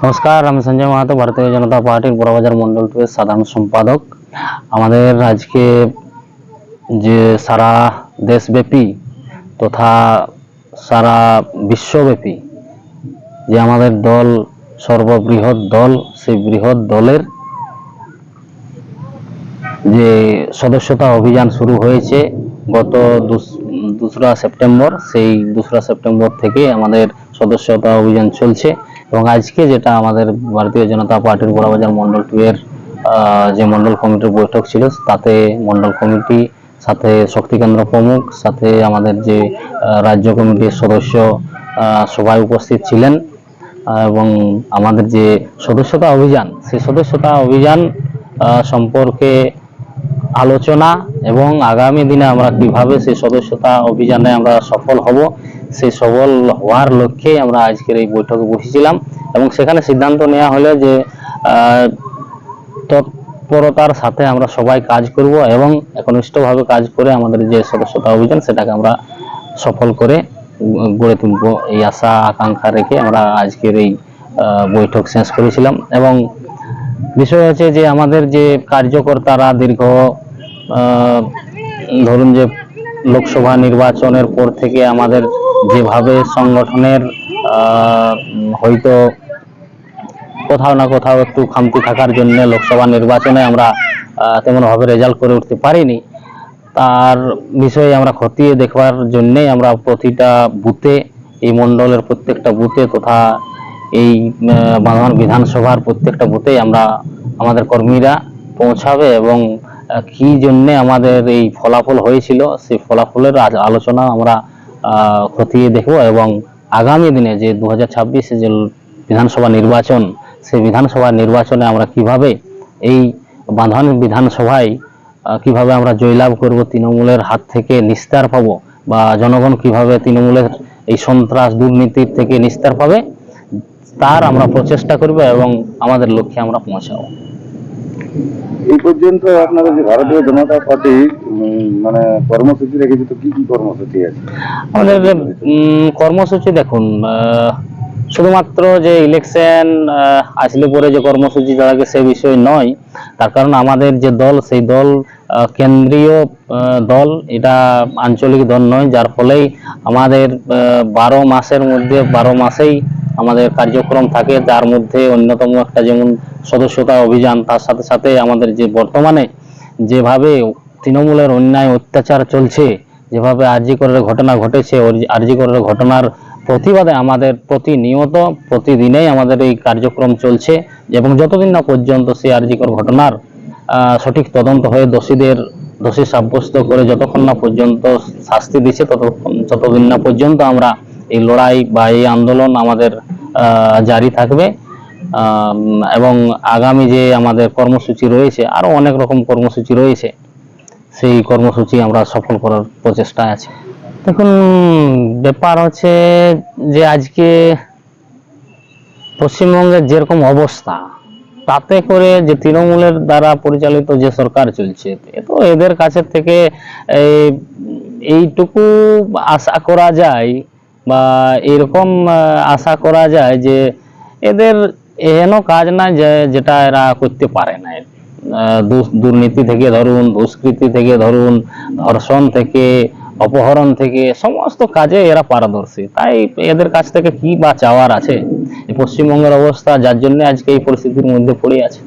নমস্কার, আমি সঞ্জয় মাহাতো, ভারতীয় জনতা পার্টির বড়বাজার মন্ডল 2 এর সাধারণ সম্পাদক। আমাদের আজকে যে সারা দেশব্যাপী তথা সারা বিশ্বব্যাপী যে আমাদের দল সর্ববৃহৎ দল, সেই বৃহৎ দলের যে সদস্যতা অভিযান শুরু হয়েছে গত 2রা সেপ্টেম্বর, সেই 2রা সেপ্টেম্বর থেকে আমাদের সদস্যতা অভিযান চলছে। এবং আজকে যেটা আমাদের ভারতীয় জনতা পার্টির বড়বাজার মন্ডল 2 এর যে মন্ডল কমিটির বৈঠক ছিল, তাতে মন্ডল কমিটি, সাথে শক্তিকেন্দ্র প্রমুখ, সাথে আমাদের যে রাজ্য কমিটির সদস্য সবাই উপস্থিত ছিলেন। এবং আমাদের যে সদস্যতা অভিযান, সেই সদস্যতা অভিযান সম্পর্কে আলোচনা এবং আগামী দিনে আমরা কিভাবে সেই সদস্যতা অভিযানে আমরা সফল হব, সেই সফল হওয়ার লক্ষ্যে আমরা আজকের এই বৈঠকে বসেছিলাম। এবং সেখানে সিদ্ধান্ত নেওয়া হলো যে তৎপরতার সাথে আমরা সবাই কাজ করব এবং একনিষ্ঠভাবে কাজ করে আমাদের যে সদস্যতা অভিযান সেটাকে আমরা সফল করে গড়ে তুলব, এই আশা আকাঙ্ক্ষা রেখে আমরা আজকের এই বৈঠক শেষ করেছিলাম। এবং বিষয় হচ্ছে যে আমাদের যে কার্যকর্তারা দীর্ঘ ধরুন যে লোকসভা নির্বাচনের পর থেকে আমাদের যেভাবে সংগঠনের হয়তো কোথাও না কোথাও একটু খামতি থাকার জন্য লোকসভা নির্বাচনে আমরা তেমনভাবে রেজাল্ট করে উঠতে পারিনি, তার বিষয়ে আমরা খতিয়ে দেখবার জন্যে আমরা প্রতিটা বুথে, এই মণ্ডলের প্রত্যেকটা বুথে তথা এই বাঁধন বিধানসভার প্রত্যেকটা বুথে আমরা আমাদের কর্মীরা পৌঁছাবে এবং কি জন্যে আমাদের এই ফলাফল হয়েছিল সেই ফলাফলের আলোচনা আমরা খতিয়ে দেখব। এবং আগামী দিনে যে 2026 যে বিধানসভা নির্বাচন, সেই বিধানসভা নির্বাচনে আমরা কিভাবে এই বাঁধন বিধানসভায় কিভাবে আমরা জয়লাভ করব, তৃণমূলের হাত থেকে নিস্তার পাবো, বা জনগণ কিভাবে তৃণমূলের এই সন্ত্রাস দুর্নীতির থেকে নিস্তার পাবে, তার আমরা প্রচেষ্টা করব এবং আমাদের লক্ষ্যে আমরা পৌঁছাবো। এই পর্যন্ত আপনারা যে ভারতীয় জনতা পার্টি মানে কর্মসূচি রেখেছে, তো কি কি কর্মসূচি আছে আমাদের? কর্মসূচি দেখুন, শুধুমাত্র যে ইলেকশন আসলে পরে যে কর্মসূচি থাকে সে বিষয় নয়। তার কারণ আমাদের যে দল, সেই দল কেন্দ্রীয় দল, এটা আঞ্চলিক দল নয়, যার ফলেই আমাদের 12 মাসের মধ্যে 12 মাসেই আমাদের কার্যক্রম থাকে। তার মধ্যে অন্যতম একটা যেমন সদস্যতা অভিযান, তার সাথে সাথে আমাদের যে বর্তমানে যেভাবে তৃণমূলের অন্যায় অত্যাচার চলছে, যেভাবে আরজি করের ঘটনা ঘটেছে, আরজি করের ঘটনার প্রতিবাদে আমাদের প্রতিনিয়ত প্রতিদিনেই আমাদের এই কার্যক্রম চলছে। এবং যতদিন না পর্যন্ত সেই আরজি কর ঘটনার সঠিক তদন্ত হয়ে দোষী সাব্যস্ত করে যতক্ষণ না পর্যন্ত শাস্তি দিচ্ছে, ততদিন না পর্যন্ত আমরা এই লড়াই বা এই আন্দোলন আমাদের জারি থাকবে। এবং আগামী যে আমাদের কর্মসূচি রয়েছে, আরো অনেক রকম কর্মসূচি রয়েছে, সেই কর্মসূচি আমরা সফল করার প্রচেষ্টায় আছি। দেখুন, ব্যাপার হচ্ছে যে আজকে পশ্চিমবঙ্গের যেরকম অবস্থা, তাতে করে যে তৃণমূলের দ্বারা পরিচালিত যে সরকার চলছে, তো এদের কাছে থেকে এইটুকু আশা করা যায় বা এরকম আশা করা যায় যে এদের এহেন কাজ না যেটা এরা করতে পারে না। দুর্নীতি থেকে ধরুন, দুষ্কৃতি থেকে ধরুন, ধর্ষণ থেকে, অপহরণ থেকে সমস্ত কাজে এরা পারদর্শী। তাই এদের কাছ থেকে কি বা চাওয়ার আছে? পশ্চিমবঙ্গের অবস্থা যার জন্য আজকে এই পরিস্থিতির মধ্যে পড়ে আছে।